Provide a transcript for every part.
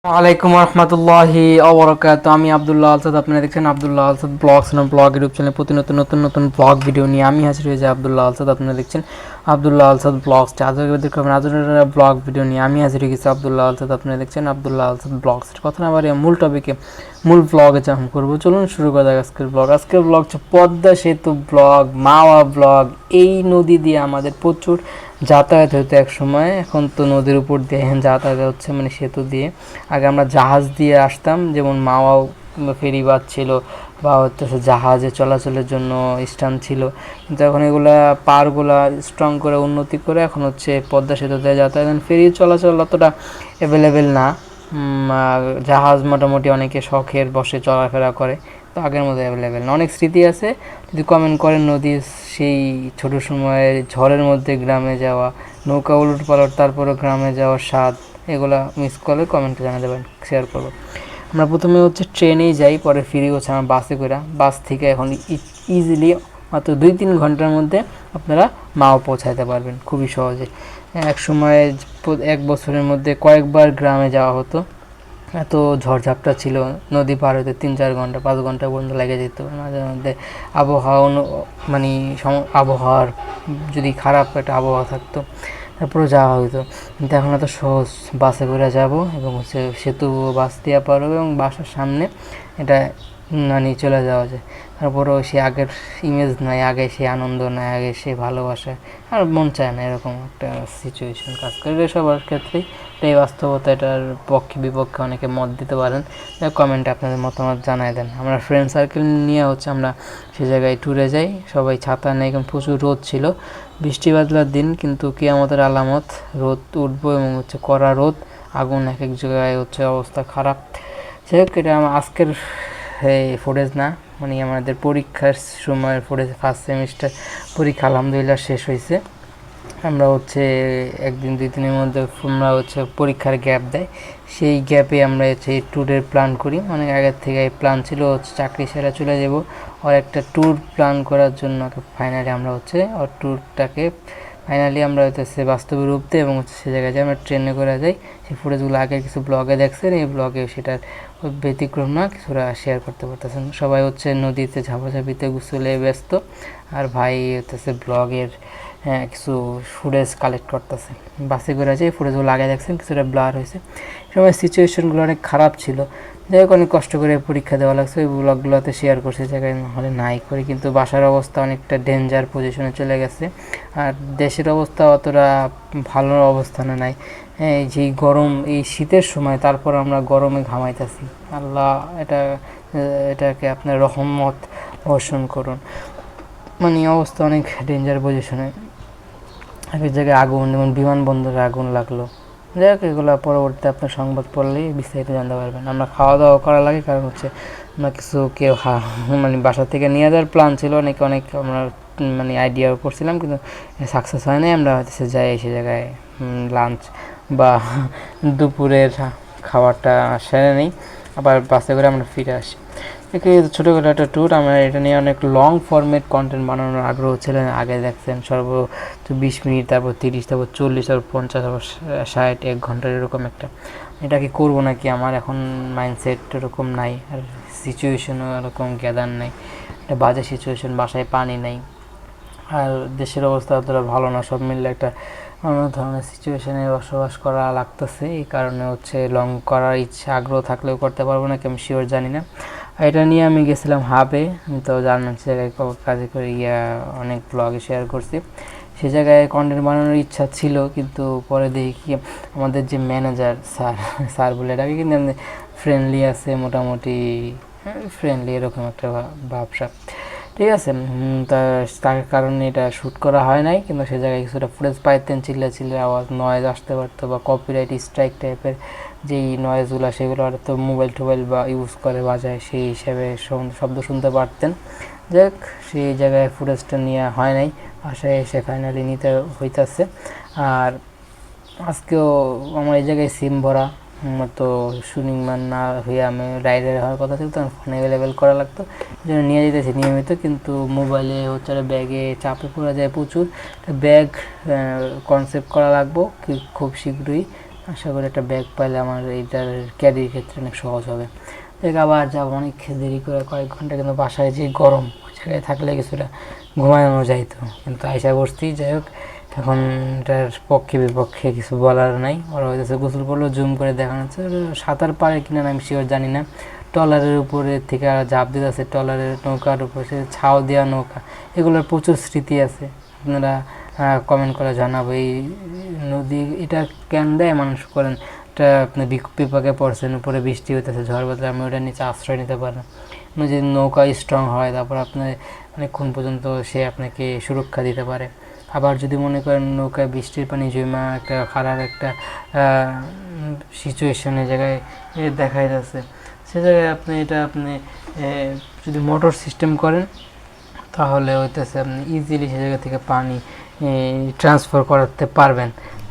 ওয়ালাইকুম রহমতুল্লাহি ওবরাকাত। আমি আব্দুল্লাহ আলসাদ, আপনারা দেখছেন আব্দুল্লাহ আলসাদ ব্লগস এবং ব্লগ ইউটিউব চ্যানেলে প্রতি নতুন নতুন নতুন ব্লগ ভিডিও নিয়ে আমি হাজির হয়েছি আব্দুল্লাহ আলসাদ। আপনারা দেখছেন আব্দুল্লাহ আলসাদ ব্লগস। আজকের ব্লগ ভিডিও নিয়ে আমি হাজির হয়ে গেছি আব্দুল্লাহ আলসাদ। আপনারা দেখছেন আব্দুল্লাহ আলসাদ ব্লগস। কথা না বাড়িয়ে মূল টপিকে মূল ব্লগে জাম করবো। চলুন শুরু করা যাক আজকের ব্লগ। আজকের ব্লগ হচ্ছে পদ্মা সেতু ব্লগ, মাওয়া ব্লগ। এই নদী দিয়ে আমাদের প্রচুর যাতায়াত হতো এক সময়, এখন তো নদীর উপর দিয়ে যাতায়াত হচ্ছে, মানে সেতু দিয়ে। আগে আমরা জাহাজ দিয়ে আসতাম, যেমন মাওয়াও ফেরিবাদ ছিল বা হচ্ছে জাহাজে চলাচলের জন্য স্ট্যান্ড ছিল, কিন্তু এখন এগুলা পারগুলা স্ট্রং করে উন্নতি করে এখন হচ্ছে পদ্মা সেতু দিয়ে যাতায়াত। ফেরি চলাচল অতটা অ্যাভেলেবেল না, জাহাজ মোটামুটি অনেকে শখের বসে চলাফেরা করে, তো আগের মতো অ্যাভেলেবেল না। অনেক স্মৃতি আছে, যদি কমেন্ট করেন নদীর সেই ছোটো সময়ের ঝড়ের মধ্যে গ্রামে যাওয়া, নৌকা উলট পালট তারপরে গ্রামে যাওয়ার স্বাদ, এগুলা মিস করলে কমেন্টে জানা দেবেন, শেয়ার করবো। আমরা প্রথমে হচ্ছে ট্রেনেই যাই, পরে ফিরি হচ্ছে আমার বাসে করে। বাস থেকে এখন ইজিলি মাত্র 2-3 ঘন্টার মধ্যে আপনারা মাও পৌঁছাতে পারবেন খুবই সহজে। এক সময় 1 বছরের মধ্যে কয়েকবার গ্রামে যাওয়া হতো, এত ঝড়ঝাপটা ছিল, নদী পার হতে 3-4 ঘন্টা 5 ঘন্টা পর্যন্ত লেগে যেত। মাঝে মধ্যে আবহাওয়া মানে আবহাওয়ার যদি খারাপ একটা আবহাওয়া থাকতো তারপরে যাওয়া হতো, কিন্তু এখন এত সহজ। বাসে করে যাব এবং হচ্ছে সেতু বাস দিয়ে পার হবে এবং বাসার সামনে এটা মানে চলে যাওয়া যায়। তারপরেও সে আগের ইমেজ নাই, আগে সে আনন্দ নাই, আগে সে ভালোবাসা আর মন চায় না, এরকম একটা সিচুয়েশন কাজ করে সবার ক্ষেত্রেই। এই বাস্তবতা, এটার পক্ষে বিপক্ষে অনেকে মত দিতে পারেন, কমেন্টে আপনাদের মতামত জানাই দেন। আমরা ফ্রেন্ড সার্কেল নিয়ে হচ্ছে আমরা সে জায়গায় ট্যুরে যাই, সবাই ছাতা নেই, কারণ প্রচুর রোদ ছিল, বৃষ্টি বাদলার দিন, কিন্তু কিয়ামতের আলামত, রোদ উঠবো এবং হচ্ছে কড়া রোদ, আগুন এক এক জায়গায় হচ্ছে অবস্থা খারাপ। যাই হোক, এটা আমার আজকের ফুটেজ না, মানে আমাদের পরীক্ষার সময়ের ফুটেজ। ফার্স্ট সেমিস্টার পরীক্ষা আলহামদুলিল্লাহ শেষ হয়েছে। আমরা হচ্ছে 1-2 দিনের মধ্যে আমরা হচ্ছে পরীক্ষার গ্যাপ দেয়, সেই গ্যাপে আমরা হচ্ছে ট্যুরের প্ল্যান করি। অনেক আগের থেকে প্ল্যান ছিল হচ্ছে চাকরি সেরা চলে যাব, আর একটা ট্যুর প্ল্যান করার জন্য ফাইনালি আমরা হচ্ছে ট্যুরটাকে ফাইনালি আমরা হচ্ছে বাস্তবে রূপ দিই এবং হচ্ছে সে জায়গায় যাই। আমরা ট্রেনে করে যাই, সেই ফুটেজগুলো আগে কিছু ব্লগে দেখছেন, এই ব্লগে সেটার ব্যতিক্রম না, কিছুটা শেয়ার করতে পারতেছেন। সবাই হচ্ছে নদীতে ঝাপাঝাপিতে গোসলে ব্যস্ত, আর ভাই হচ্ছে ব্লগের কিছু ফুটেজ কালেক্ট করতেছে। বাসে করে যাই, ফুটেজগুলো আগে দেখছেন, কিছুটা ব্লার হয়েছে। সময় সিচুয়েশনগুলো অনেক খারাপ ছিল, যাই হোক অনেক কষ্ট করে পরীক্ষা দেওয়া লাগছে। ওই ব্লগগুলোতে শেয়ার করছে, জায়গায় হলে নাই করি, কিন্তু বাসার অবস্থা অনেকটা ডেঞ্জার পজিশনে চলে গেছে, আর দেশের অবস্থা অতটা ভালো অবস্থানে নাই। এই যে গরম, এই শীতের সময়, তারপর আমরা গরমে ঘামাইতেছি। আল্লাহ এটাকে আপনার রহমত বর্ষণ করুন। মানে অবস্থা অনেক ডেঞ্জার পজিশনে। এক জায়গায় আগুন, যেমন বিমানবন্দরে আগুন লাগলো। যাই হোক, এগুলো পরবর্তীতে আপনার সংবাদ পড়লেই বিস্তারিত জানতে পারবেন। আমরা খাওয়া দাওয়া করা লাগে, কারণ হচ্ছে আমরা কিছু কেউ মানে বাসা থেকে নিয়ে যাওয়ার প্ল্যান ছিল, অনেক আমরা মানে আইডিয়া করছিলাম, কিন্তু সাকসেস হয় নাই। আমরা হচ্ছে যাই সে জায়গায় লাঞ্চ বা দুপুরের খাবারটা সেরে নিই, আবার বাসে করে আমরা ফিরে আসি। ছোটোখাটো একটা ট্যুর। আমার এটা নিয়ে অনেক লং ফরম্যাট কন্টেন্ট বানানোর আগ্রহ ছিল। আগে দেখছেন 20 মিনিট, তারপর 30, তারপর 40, তারপর 50, তারপর 60, 1 ঘন্টার এরকম একটা। এটা কি করবো নাকি, আমার এখন মাইন্ডসেট এরকম নাই, আর সিচুয়েশনও এরকম গ্যাদার নাই। একটা বাজে সিচুয়েশন, বাসায় পানি নাই, আর দেশের অবস্থা অতটা ভালো না, সব মিললে একটা অন্য ধরনের সিচুয়েশনে বসবাস করা লাগতেছে। এই কারণে হচ্ছে লং করার ইচ্ছা, আগ্রহ থাকলেও করতে পারবো না, আমি শিওর জানি না। এটা নিয়ে আমি গেছিলাম হাবে, তো জানেন সে জায়গায় কাজে করে অনেক ব্লগে শেয়ার করছি। সে জায়গায় কন্টেন্ট বানানোর ইচ্ছা ছিল, কিন্তু পরে দেখি কি আমাদের যে ম্যানেজার স্যার বলে এটাকে, কিন্তু ফ্রেন্ডলি আছে মোটামুটি, ফ্রেন্ডলি এরকম একটা ভাবসাব, ঠিক আছে। তার কারণে এটা শ্যুট করা হয় নাই, কিন্তু সে জায়গায় কিছুটা ফুটেজ পাইতেন, চিল্লা আওয়াজ, নয়েজ আসতে পারতো, বা কপিরাইট স্ট্রাইক টাইপের যেই নয়েজগুলো, সেগুলো হয়তো মোবাইল টোবাইল বা ইউজ করে বাজায়, সেই হিসাবে শব্দ শুনতে পারতেন। যাক, সেই জায়গায় ফুটেজটা নেওয়া হয় নাই, বাসায় এসে ফাইনালি নিতে হইতেছে। আর আজকেও আমার এই জায়গায় সিম ভরা, তো সুনিংমান না হয়ে আমি রাইডার হওয়ার কথা ছিল, তখন ফোন অ্যাভেলেবেল করা লাগতো, এই জন্য নিয়ে যেতেছি নিয়মিত। কিন্তু মোবাইলে হচ্ছে ব্যাগে চাপে পড়া যায় প্রচুর, ব্যাগ কনসেপ্ট করা লাগবো খুব শীঘ্রই। আশা করি একটা ব্যাগ পাইলে আমার এইটার ক্যারির ক্ষেত্রে অনেক সহজ হবে। দেখ আবার যাবো অনেক দেরি করে কয়েক ঘন্টা, কিন্তু বাসায় যে গরম ওই জায়গায় থাকলে কিছুটা ঘুমানো যাইতো, কিন্তু আইসা বসছি। যাই হোক, এখন এটার পক্ষে বিপক্ষে কিছু বলার নাই। ওরা হইতেছে গোসল করলো, জুম করে দেখানো হচ্ছে। সাঁতার পারে কিনা আমি শিওর জানি না। ট্রলারের উপরে থেকে আর ঝাঁপ দিতেছে, ট্রলারের নৌকার উপরে সে ছাও দেওয়া নৌকা, এগুলোর প্রচুর স্মৃতি আছে। আপনারা কমেন্ট করে জানাবো এই নদী এটা কেন দেয় মানুষ করেন। এটা আপনি বিপাকে পড়ছেন, উপরে বৃষ্টি হইতেছে, ঝড় বাদলে, আমি ওটার নিচে আশ্রয় নিতে পারেন। যদি নৌকা স্ট্রং হয় তারপর আপনার অনেকক্ষণ পর্যন্ত সে আপনাকে সুরক্ষা দিতে পারে। আবার যদি মনে করেন নৌকায় বৃষ্টির পানি জমা একটা খারাপ একটা সিচুয়েশনের জায়গায় দেখাই যাচ্ছে, সে জায়গায় আপনি যদি মোটর সিস্টেম করেন তাহলে হইতেছে আপনি ইজিলি সে জায়গা থেকে পানি ট্রান্সফার করাতে পারবেন।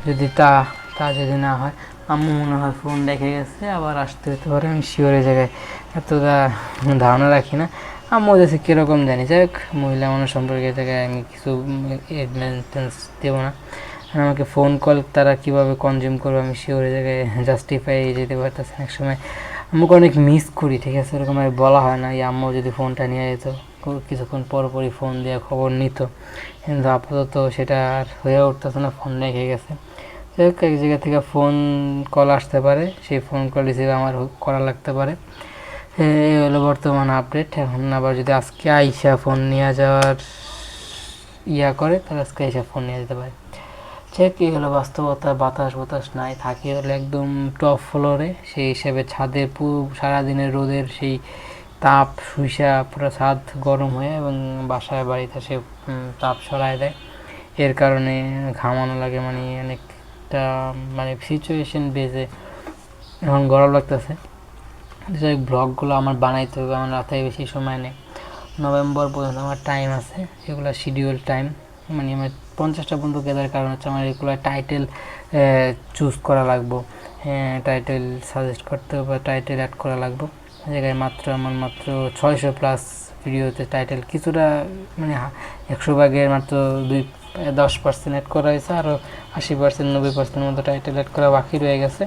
যদি তা যদি না হয়, আম্মু মনে হয় ফোন দেখে গেছে, আবার আসতে হতে পারে, আমি শিওরের জায়গায় এতটা ধারণা রাখি না। আম্মু কাছে কীরকম জানি। যাই হোক, মহিলা মানুষ সম্পর্কে জায়গায় আমি কিছু মেনটেন্স দেবো না। আমাকে ফোন কল তারা কীভাবে কনজিউম করবে আমি শিওরের জায়গায় জাস্টিফাই যেতে পারতেছে। এক সময় আম্মুকে অনেক মিস করি, ঠিক আছে, এরকম আর বলা হয় না। এই আম্মু যদি ফোনটা নিয়ে যেত, কিছুক্ষণ পরপরই ফোন দিয়ে খবর নিত, কিন্তু আপাতত সেটা আর হয়ে উঠতেছে না, ফোন রেখে গেছে। যাই হোক, এক জায়গা থেকে ফোন কল আসতে পারে, সেই ফোন কল রিসিভ আমার করা লাগতে পারে। এই হলো বর্তমান আপডেট। এখন আবার যদি আজকে আইসা ফোন নিয়ে যাওয়ার করে, তাহলে আজকে আইসা ফোন নিয়ে যেতে পারে। ঠিক এই হলো বাস্তবতা। বাতাস নাই, থাকি হলো একদম টপ ফ্লোরে, সেই হিসেবে ছাদে সারাদিনের রোদের সেই তাপ শুইসা পুরো ছাদ গরম হয়ে এবং বাসায় বাড়িতে সে তাপ সরায় দেয়। এর কারণে ঘামানো লাগে, মানে অনেকটা সিচুয়েশন বেজে এখন গরম লাগতেছে। যাই ব্লগগুলো আমার বানাইতে হবে, আমার রাতে বেশি সময় নেই, নভেম্বর পর্যন্ত আমার টাইম আছে। এগুলো শিডিউল টাইম, মানে আমার 50টা পর্যন্ত গেদার কারণ হচ্ছে আমার এগুলো টাইটেল চুজ করা লাগবো, টাইটেল সাজেস্ট করতে হবে, টাইটেল অ্যাড করা লাগবো। জায়গায় আমার মাত্র 600+ ভিডিওতে টাইটেল কিছুটা 100 ভাগের মাত্র 10% অ্যাড করা হয়েছে, আরও 80% 90% মতো টাইটেল অ্যাড করা বাকি রয়ে গেছে,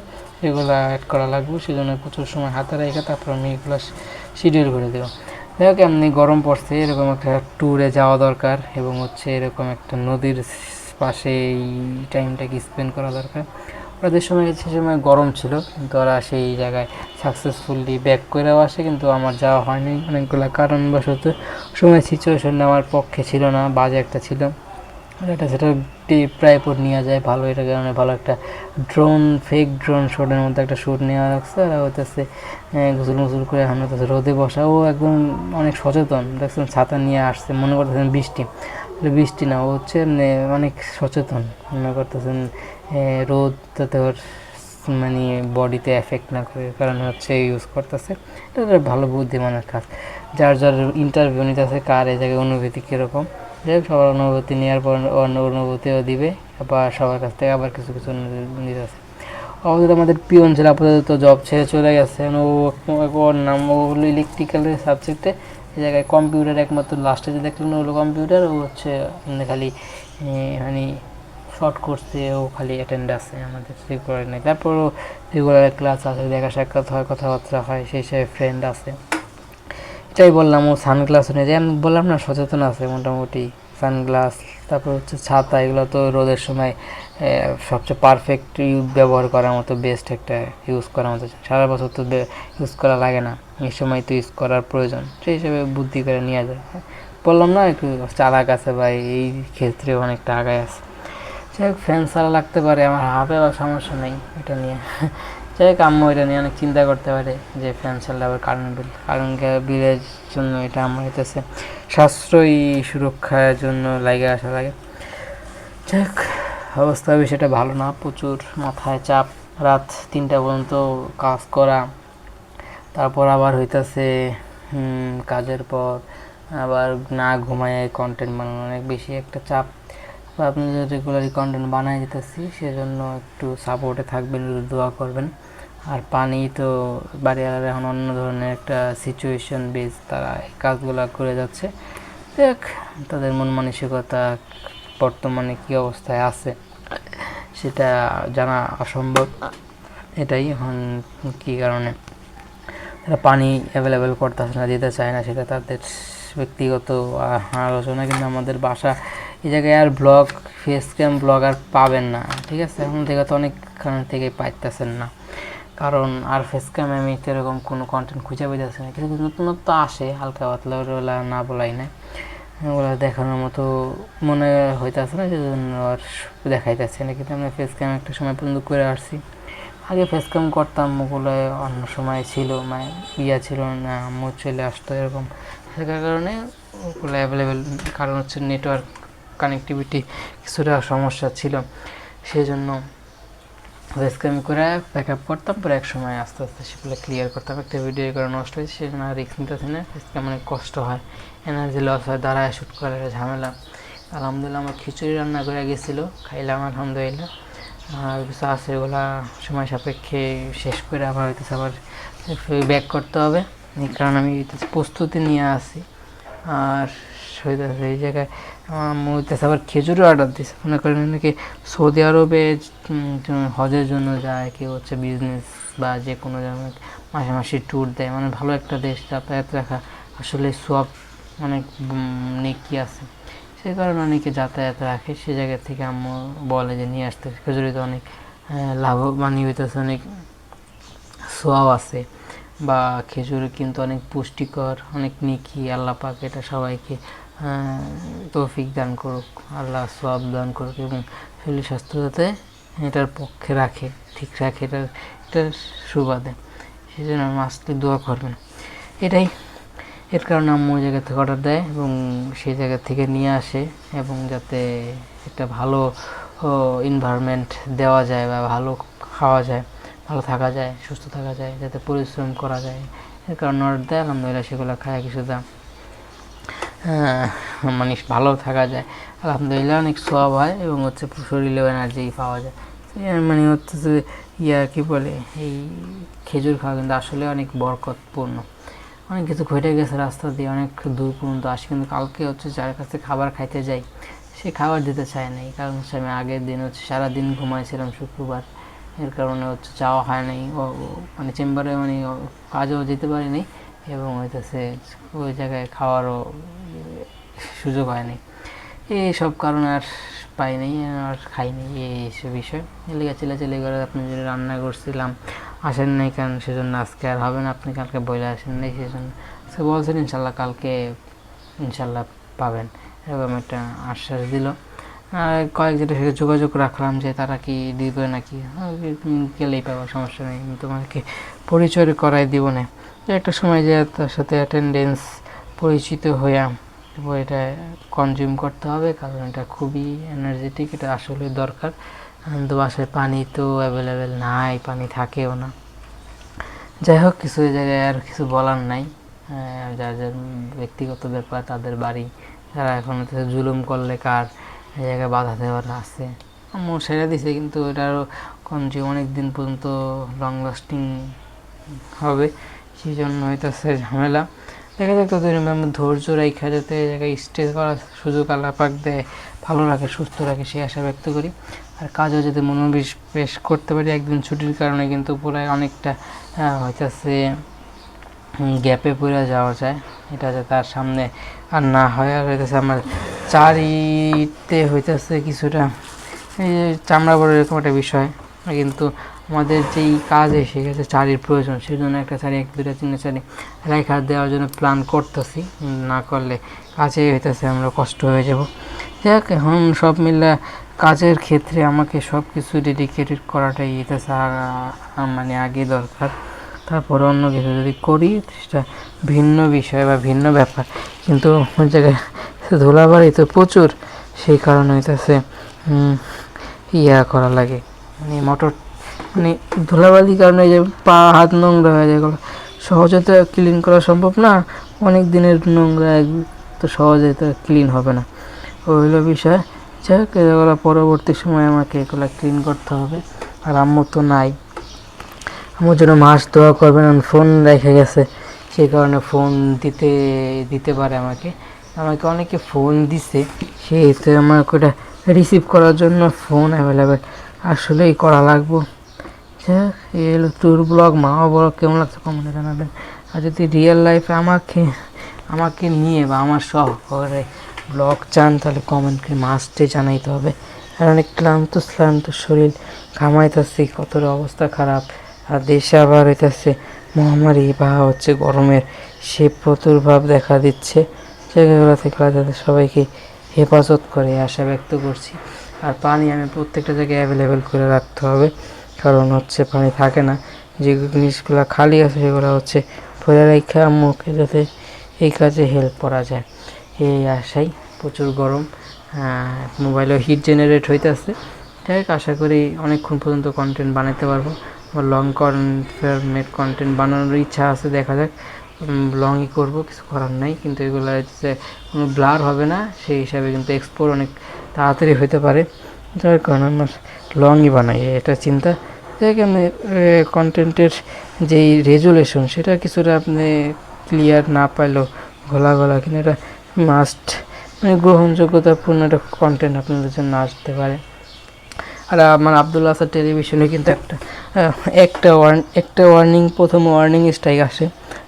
এগুলো অ্যাড করা লাগবে। সেজন্য প্রচুর সময় হাতে রেখে তারপর আমি এগুলো শিডিউল করে দেবো। যাই হোক, এমনি গরম পড়ছে, এরকম একটা ট্যুরে যাওয়া দরকার এবং এরকম একটা নদীর পাশে এই টাইমটাকে স্পেন্ড করা দরকার। ওদের সময় সে সময় গরম ছিল, কিন্তু ওরা সেই জায়গায় সাকসেসফুলি ব্যাক করেও আসে, কিন্তু আমার যাওয়া হয়নি অনেকগুলো কারণবশত। সময় সিচুয়েশন আমার পক্ষে ছিল না, বাজে একটা ছিল। সেটা ট্রাইপড নিয়ে যায় ভালো, এটা কারণে ভালো একটা ফেক ড্রোন শ্যুটের মধ্যে একটা শ্যুট নেওয়া রাখছে। আর হইতেছে গোসল করে এখন হইতেছে রোদে বসা। ও একদম অনেক সচেতন, দেখছেন ছাতা নিয়ে আসছে, মনে করতেছেন বৃষ্টি না, ও হচ্ছে অনেক সচেতন, মনে করতেছেন রোদ যাতে ওর বডিতে এফেক্ট না করে, কারণ ইউজ করতেছে। এটা ভালো বুদ্ধিমানের কাজ। যার ইন্টারভিউ নিতেছে কার এই জায়গায় অনুভূতি কীরকম, যাই হোক সবার অনুভূতি নেওয়ার পর অনুভূতিও দিবে, আবার সবার কাছ থেকে আবার কিছু নিতেছে। আপাতত আমাদের পিয়ন ছিল, আপাতত জব ছেড়ে চলে গেছে। ওর নাম ও হলো ইলেকট্রিক্যালের সাবজেক্টে, এই জায়গায় কম্পিউটার একমাত্র লাস্টে যে দেখলেন হলো কম্পিউটার। ও খালি শর্ট করছে, ও খালি অ্যাটেন্ড আছে, আমাদের রেগুলার নেই। তারপরও রেগুলার ক্লাস আছে, দেখা সাক্ষাৎ হয়, কথাবার্তা হয়, সেই হিসেবে ফ্রেন্ড আছে। এটাই বললাম। ও সানগ্লাস নিয়ে যায়, আমি বললাম না সচেতন আছে মোটামুটি। সানগ্লাস, তারপর ছাতা, এগুলো তো রোদের সময় সবচেয়ে পারফেক্ট ব্যবহার করার মতো, বেস্ট একটা ইউজ করার মতো। সারা বছর তো ইউজ করা লাগে না, এই সময় তো ইউজ করার প্রয়োজন, সেই হিসেবে বুদ্ধি করে নিয়ে যায়। বললাম না একটু চালাক আছে ভাই, এই ক্ষেত্রে অনেকটা আগায় আছে। যাই হোক, ফ্যান ছাড়া লাগতে পারে, আমার হাফে সমস্যা নেই এটা নিয়ে। যাই হোক, আম্মু এটা নিয়ে অনেক চিন্তা করতে পারে যে ফ্যান ছাড়লে আবার কারেন্ট বিলের জন্য এটা আমার হইতেছে সাশ্রয়ী সুরক্ষার জন্য লাগে আসা লাগে। যাই হোক, অবস্থা বিষয়টা ভালো না, প্রচুর মাথায় চাপ, রাত 3টা পর্যন্ত কাজ করা, তারপর আবার হইতেছে কাজের পর আবার না ঘুমায় কন্টেন্ট বানানো, অনেক বেশি একটা চাপ। আপনি যদি রেগুলারই কন্টেন্ট বানাই যেতেছি, সেজন্য একটু সাপোর্টে থাকবেন, দোয়া করবেন। আর পানি তো বাড়িওয়ালারা এখন অন্য ধরনের একটা সিচুয়েশন বেস, তারা এই কাজগুলো করে যাচ্ছে। দেখ তাদের মন মানসিকতা বর্তমানে কী অবস্থায় আছে, সেটা জানা অসম্ভব। এটাই এখন কী কারণে তারা পানি অ্যাভেলেবেল করতেছে না, দিতে চায় না, সেটা তাদের ব্যক্তিগত আলোচনা। কিন্তু আমাদের বাসা এই জায়গায় আর ব্লগ ফেস ক্যাম ব্লগার পাবেন না, ঠিক আছে? এখন থেকে তো অনেকখান থেকে পাইতেছেন না, কারণ আর ফেস ক্যামে আমি এরকম কোনো কন্টেন্ট খুঁজে পাইতেছি না। কিছু কিছু নতুনত্ব আসে হালকা পাতলা, ওগুলো না বলাই না, ওগুলো দেখানোর মতো মনে হইতেছে না, সেজন্য আর দেখাইতেছে না। কিন্তু আমরা ফেস ক্যাম একটা সময় পর্যন্ত করে আসছি। আগে ফেস ক্যাম করতাম, ওগুলো অন্য সময় ছিল, মানে ছিল না, আম্মু চলে আসতো এরকম, সেটার কারণে ওগুলো অ্যাভেলেবেল। কারণ হচ্ছে নেটওয়ার্ক কানেক্টিভিটি কিছুটা সমস্যা ছিল, সেই জন্য ফেস ক্যাম করে ব্যাক আপ করতাম, পরে এক সময় আস্তে আস্তে সেগুলো ক্লিয়ার করতাম। একটা ভিডিও করে নষ্ট হয়েছে, সেই জন্য রিস্ক নিতেছি না। ফেস ক্যাম অনেক কষ্ট হয়, এনার্জি লস হয়, দাঁড়ায় শ্যুট করার ঝামেলা। আলহামদুলিল্লাহ আমার খিচুড়ি রান্না করে গেছিলো, খাইলাম আলহামদুলিল্লাহ। আর কিছু আছে ওগুলা সময় সাপেক্ষে শেষ করে আবার হইতেছে আবার ব্যাক করতে হবে, এই কারণে আমি প্রস্তুতি নিয়ে আসি। আর হইতেছে এই জায়গায় আমার হইতেছে আবার খেজুরও অর্ডার দিচ্ছে। মনে করেন নাকি সৌদি আরবে হজের জন্য যায়, কেউ হচ্ছে বিজনেস বা যে কোনো জায়গায় মাসে মাসে ট্যুর দেয়, মানে ভালো একটা দেশ যাতায়াত রাখা আসলে সব অনেক নেকি আছে, সেই কারণে অনেকে যাতায়াত রাখে। সে জায়গা থেকে আম্মু বলে যে নিয়ে আসতে, খেজুরিতে অনেক লাভবান হইতেছে, অনেক সোয়াব আছে, বা খেজুর কিন্তু অনেক পুষ্টিকর, অনেক নেকি। আল্লাহ পাক এটা সবাইকে তৌফিক দান করুক, আল্লাহ সোয়াব দান করুক, এবং শরীর স্বাস্থ্য যাতে এটার পক্ষে রাখে, ঠিক রাখে, এটার সুবাদে। সেই জন্য মাসলি দোয়া করবেন, এটাই। এর কারণে আম্মু ওই জায়গা থেকে অর্ডার দেয় এবং সেই জায়গা থেকে নিয়ে আসে, এবং যাতে একটা ভালো এনভায়রনমেন্ট দেওয়া যায় বা ভালো খাওয়া যায়, ভালো থাকা যায়, সুস্থ থাকা যায়, যাতে পরিশ্রম করা যায়, এর কারণে অর্ডার দেয়। আলহামদুলিল্লাহ সেগুলো খায় কিছুটা মানে ভালো থাকা যায়, আলহামদুলিল্লাহ অনেক সোয়াব হয়, এবং হচ্ছে শরীরেও এনার্জি পাওয়া যায়। মানে হচ্ছে যে কী বলে, এই খেজুর খাওয়া কিন্তু আসলে অনেক বরকতপূর্ণ। অনেক কিছু ঘটে গেছে রাস্তা দিয়ে, অনেক দূর পর্যন্ত আসি, কিন্তু কালকে হচ্ছে যার কাছে খাবার খাইতে যাই সে খাবার দিতে চায় নাই। কারণ হচ্ছে আমি আগের দিন হচ্ছে সারাদিন ঘুমাইছিলাম শুক্রবার, এর কারণে হচ্ছে যাওয়া হয় নাই, মানে চেম্বারে মানে কাজও যেতে পারিনি, এবং হইতেছে ওই জায়গায় খাওয়ারও সুযোগ হয়নি। এইসব কারণে আর পাইনি, আর খাইনি, এইসব বিষয়। এলিগা চিলাচিলি করে আপনি যদি রান্না করছিলাম আসেন নাই, কারণ সেজন্য আজকে আর হবে না, আপনি কালকে বলে আসেন নাই, সেজন্য সে বলছেন ইনশাল্লাহ কালকে ইনশাল্লাহ পাবেন, এরকম একটা আশ্বাস দিল। আর কয়েকজনের সাথে যোগাযোগ রাখলাম যে তারা কি দিবে নাকি, গেলেই পাবো, সমস্যা নেই, তোমাকে পরিচয় করাই দিব না। একটা সময় যে তার সাথে অ্যাটেন্ডেন্স পরিচিত হইয়া এটা কনজিউম করতে হবে, কারণ এটা খুবই এনার্জেটিক, এটা আসলে দরকার। কিন্তু বাসায় পানি তো অ্যাভেলেবেল নাই, পানি থাকেও না। যাই হোক, কিছু জায়গায় আর কিছু বলার নাই, যার যার ব্যক্তিগত ব্যাপার, তাদের বাড়ি, যারা এখন জুলুম করলে কার জায়গায় বাধা দেওয়ার আছে। আম্মু সেরে দিছে, কিন্তু এটারও কনজিউম অনেক দিন পর্যন্ত লং লাস্টিং হবে, সেই জন্য হইতেছে ঝামেলা। দেখা যাক ততদিন আমি ধৈর্য রেখা যাতে এই জায়গায় স্টে করার সুযোগ আল্লাহ পাক দেয়, ভালো রাখে, সুস্থ রাখে, সেই আশা ব্যক্ত করি। আর কাজও যাতে মনোনিবেশ করতে পারি। একদিন ছুটির কারণে কিন্তু পুরাই অনেকটা হইতেছে গ্যাপে পড়ে যাওয়া যায়, এটা যাতে তার সামনে আর না হয়। আর হইতেছে আমার চারিতে হইতেছে কিছুটা এই যে চামড়া বড় এরকম একটা বিষয়, কিন্তু আমাদের যেই কাজ এসে গেছে চারির প্রয়োজন, সেই জন্য একটা চারি, 1 2 3 চারি রেখা দেওয়ার জন্য প্ল্যান করতেছি। না করলে কাজে হইতেছে আমরা কষ্ট হয়ে যাব। যাক, এখন সব মিলে কাজের ক্ষেত্রে আমাকে সব কিছু ডেডিকেটেড করাটাই হইতেছে মানে আগে দরকার। তারপরে অন্য কিছু যদি করি সেটা ভিন্ন বিষয় বা ভিন্ন ব্যাপার, কিন্তু ওই জায়গায় ধুলাবাড়ি তো প্রচুর, সেই কারণে হইতেছে করা লাগে, মানে মানে ধুলাবালির কারণে যে পা হাত নোংরা হয়ে যায়, এগুলো সহজে তো ক্লিন করা সম্ভব না, অনেক দিনের নোংরা তো সহজে তো ক্লিন হবে না, ওইগুলো বিষয়। যাক, এগুলো পরবর্তী সময় আমাকে এগুলো ক্লিন করতে হবে। আর আম্মু তো নাই, আমার জন্য মাস দোয়া করবেন, ফোন রেখে গেছে, সেই কারণে ফোন দিতে পারে আমাকে অনেকে ফোন দিছে, সেই আমাকে ওটা রিসিভ করার জন্য ফোন অ্যাভেলেবেল আসলেই করা লাগবো। এই হলো ট্যুর ব্লগ, মামা ব্লগ। কেমন লাগছে কমেন্টে জানাবেন। আর যদি রিয়েল লাইফে আমাকে নিয়ে বা আমার শহরে ব্লগ চান তাহলে কমেন্ট করে মাস্টে জানাইতে হবে। আর অনেক ক্লান্ত শরীর, ঘামাইতেছি, কতটা অবস্থা খারাপ। আর দেশে আবার হইতেছে মহামারী বা হচ্ছে গরমের সে প্রতুর্ভাব দেখা দিচ্ছে। জায়গাগুলো থেকে যাতে সবাইকে হেফাজত করে আশা ব্যক্ত করছি। আর পানি আমি প্রত্যেকটা জায়গায় অ্যাভেলেবেল করে রাখতে হবে, কারণ হচ্ছে পানি থাকে না। যে জিনিসগুলো খালি আছে সেগুলো হচ্ছে ভরে রেখে আম্মুকে যাতে এই কাজে হেল্প করা যায়, এই আশাই। প্রচুর গরম, মোবাইলেও হিট জেনারেট হইতেছে। যাই হোক, আশা করি অনেকক্ষণ পর্যন্ত কন্টেন্ট বানাতে পারবো। আমার লং ফরম্যাট কন্টেন্ট বানানোর ইচ্ছা আছে, দেখা যাক। লংই করবো, কিছু করার নাই। কিন্তু এগুলো হচ্ছে কোনো ব্লার হবে না, সেই হিসাবে কিন্তু এক্সপোর্ট অনেক তাড়াতাড়ি হতে পারে, যার কারণে আমার লংই বানাই, এটা চিন্তা। যাই আমি কন্টেন্টের যেই রেজুলেশন সেটা কিছুটা আপনি ক্লিয়ার না পাইলেও ঘোলা কিন্তু এটা মাস্ট, মানে গ্রহণযোগ্যতাপূর্ণ একটা কন্টেন্ট আপনাদের জন্য আসতে পারে। আর আমার আবদুল্লাহ আসাদ টেলিভিশনে কিন্তু একটা ওয়ার্নিং, প্রথম ওয়ার্নিং স্ট্রাইক আসে,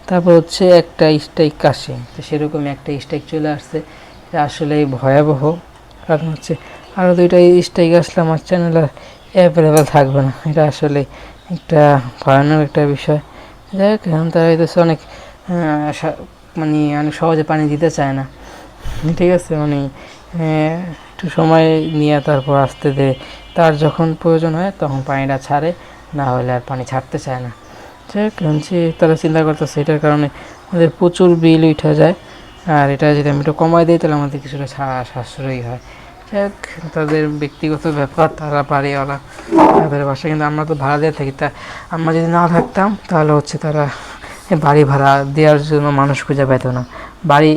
তারপর হচ্ছে একটা স্ট্রাইক আসে। তো সেরকম একটা স্ট্রাইক চলে আসছে, এটা আসলে ভয়াবহ। কারণ হচ্ছে আরও 2টা স্ট্রাইক আসলে আমার চ্যানেল আর অ্যাভেলেবেল থাকবে না। এটা আসলে একটা ভয়ানক একটা বিষয়। যাই হোক, এখন তারা হইতেছে অনেক মানে অনেক সহজে পানি দিতে চায় না, ঠিক আছে। মানে একটু সময় নিয়ে তারপর আসতে দে, তার যখন প্রয়োজন হয় তখন পানিটা ছাড়ে, না হলে আর পানি ছাড়তে চায় না। যাই হোক, তারা চিন্তা করতেছে এটার কারণে আমাদের প্রচুর বিল উঠে যায়। আর এটা যদি আমি একটু কমাই দিই তাহলে আমাদের কিছুটা সাশ্রয়ী হয়। যাই হোক, তাদের ব্যক্তিগত ব্যাপার, তারা বাড়িওয়ালা, তাদের বাসা। কিন্তু আমরা তো ভাড়া দিয়ে থাকি, তা আমরা যদি না থাকতাম তাহলে হচ্ছে তারা বাড়ি ভাড়া দেওয়ার জন্য মানুষ খুঁজে পেত না। বাড়ি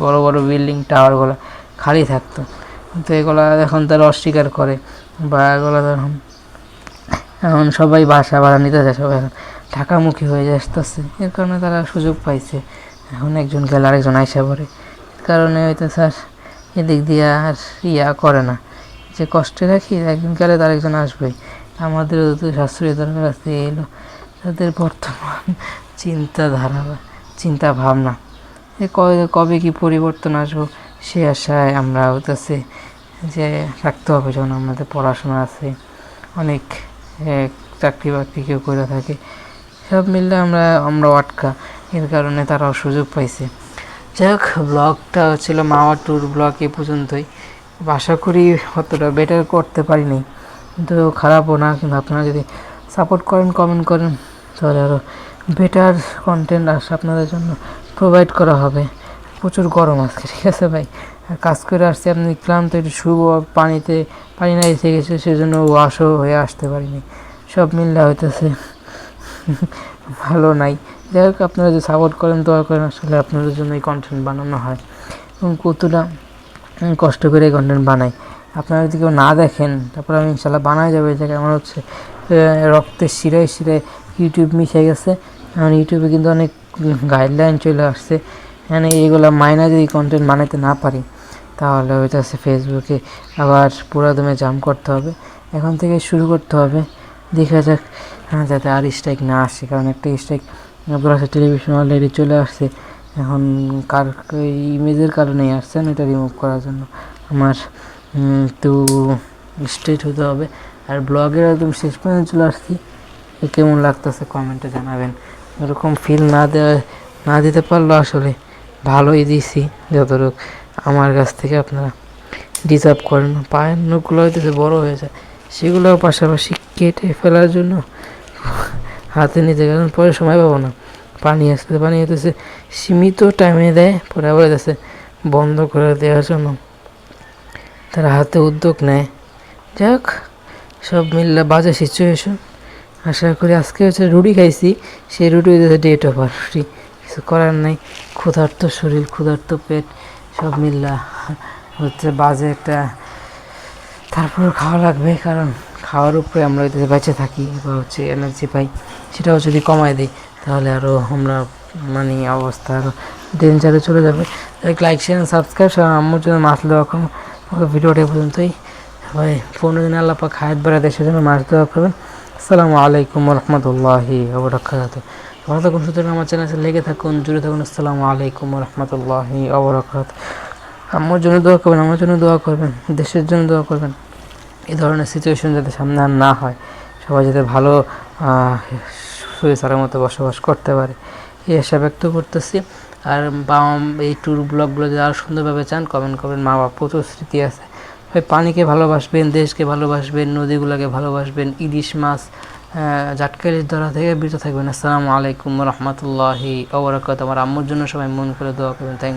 বড় বড় বিল্ডিং টাওয়ারগুলো খালি থাকতো, কিন্তু এগুলো এখন তারা অস্বীকার করে, বা এগুলো এখন সবাই বাসা ভাড়া নিতে চায়, সবাই এখন ঢাকামুখী হয়ে আসতেছে। এর কারণে তারা সুযোগ পাইছে, এখন একজন গেলে আরেকজন আইসা পড়ে। কারণে হয়তো স্যার এদিক দিয়ে আর করে না, যে কষ্টে রাখি একজন গেলে তার একজন আসবেই। আমাদেরও তো সাশ্রয়ী দরকার আছে। এলো তাদের বর্তমান চিন্তাধারা বা চিন্তা ভাবনা, কবে কি পরিবর্তন আসবো সে আশায় আমরা হইতেছে যে রাখতে হবে। যখন আমাদের পড়াশোনা আছে, অনেক চাকরি বাকরি কেউ করে থাকে, সব মিললে আমরা আটকা, এর কারণে তারাও সুযোগ পাইছে। যাই হোক, ব্লগটা ছিল মাওয়া ট্যুর ব্লগ এ পর্যন্তই। আশা করি অতটা বেটার করতে পারিনি, কিন্তু খারাপও না। কিন্তু আপনারা যদি সাপোর্ট করেন, কমেন্ট করেন, তাহলে আরও বেটার কন্টেন্ট আপনাদের জন্য প্রোভাইড করা হবে। প্রচুর গরম আজকে, ঠিক আছে ভাই। আর কাজ করে আসছি, আপনি ক্লান্ত, একটু শুভ, পানি না এসে গেছে, সেজন্য ওয়াশও হয়ে আসতে পারিনি। সব মিললে হইতেছে ভালো নাই। যাই হোক, আপনারা যে সাপোর্ট করেন, দোয়া করেন, আসলে আপনাদের জন্য এই কন্টেন্ট বানানো হয় এবং কতটা কষ্ট করে এই কন্টেন্ট বানাই। আপনারা যদি কেউ না দেখেন, তারপর আমি ইনশাল্লাহ বানাই যাবো। এই জায়গায় আমার হচ্ছে রক্তের শিরায় ইউটিউব মিশে গেছে। এখন ইউটিউবে কিন্তু অনেক গাইডলাইন চলে আসছে, মানে এইগুলো মাইনা যদি কন্টেন্ট বানাইতে না পারি তাহলে হইতেছে ফেসবুকে আবার পুরো দমে জাম করতে হবে। এখন থেকে শুরু করতে হবে, দেখা যাক যাতে আর স্ট্রাইক না আসে। কারণ একটা স্ট্রাইক আবদুল্লাহ টেলিভিশন অলরেডি চলে আসছে, এখন কার ইমেজের কারণেই আসছেন, এটা রিমুভ করার জন্য আমার তো স্ট্রেট হতে হবে। আর ব্লগের একদম শেষ পর্যন্ত চলে আসছি, কেমন লাগতেছে কমেন্টে জানাবেন। এরকম ফিল না দিতে পারলো আসলে ভালোই দিছি, যতটুকু আমার কাছ থেকে আপনারা ডিজার্ভ করেন। পায়ের নখগুলো হইতেছে বড়ো হয়ে যায়, সেগুলোও পাশাপাশি কেটে ফেলার জন্য হাতে নিতে, কারণ পরে সময় পাবো না। পানি হইতেছে সীমিত টাইমে দেয়, পরে আবার হইতেছে বন্ধ করে দেওয়ার জন্য তারা হাতে উদ্যোগ নেয়। যাই হোক, সব মিললে বাজে সিচুয়েশন। আশা করি আজকে হচ্ছে রুটি খাইছি, সেই রুটি হইতেছে ডেট ওভার রুটি, কিছু করার নাই। ক্ষুধার্ত শরীর, ক্ষুধার্ত পেট, সব মিললা হচ্ছে বাজে একটা। তারপর খাওয়া লাগবে, কারণ খাওয়ার উপরে আমরা হইতেছে বেঁচে থাকি বা হচ্ছে এনার্জি পাই। সেটাও যদি কমায় দিই তাহলে আরও আমরা মানে অবস্থা আরও ডেঞ্জারে চলে যাবে। Like, share, subscribe. আম্মুর জন্য মাছ দেওয়া ভিডিওটা পর্যন্তই। ভাই 15 দিনে আল্লাহ পাক হায়াত বাড়ায় দেশের জন্য মাস দোয়া করবেন। আসসালামু আলাইকুম রহমতুল্লাহি ওবরাকাতুহু। ভালো থাকুন, সুতরাং আমার চ্যানেলে লেগে থাকুন, জুড়ে থাকুন। আসসালামু আলাইকুম রহমতুল্লাহি ওবরাকাতুহু। আমার জন্য দোয়া করবেন, আমার জন্য দোয়া করবেন, দেশের জন্য দোয়া করবেন। এই ধরনের সিচুয়েশন যাতে সামনে আর না হয়, সবাই যাতে ভালো সুইসারের মতো বসবাস করতে পারে, এই আশা ব্যক্ত করতেছি। আর এই ট্যুর ব্লগগুলো যদি আরও সুন্দরভাবে চান কমেন্ট করবেন। মা বাবা প্রচুর স্মৃতি আছে ভাই। পানিকে ভালোবাসবেন, দেশকে ভালোবাসবেন, নদীগুলোকে ভালোবাসবেন, ইলিশ মাছ জাটকালির ধরা থেকে বিরত থাকবেন। আসসালামু আলাইকুম রহমতুল্লাহি ওবরাকাতুহু। আমার আম্মুর জন্য সবাই মন করে দোয়া করবেন। থ্যাংক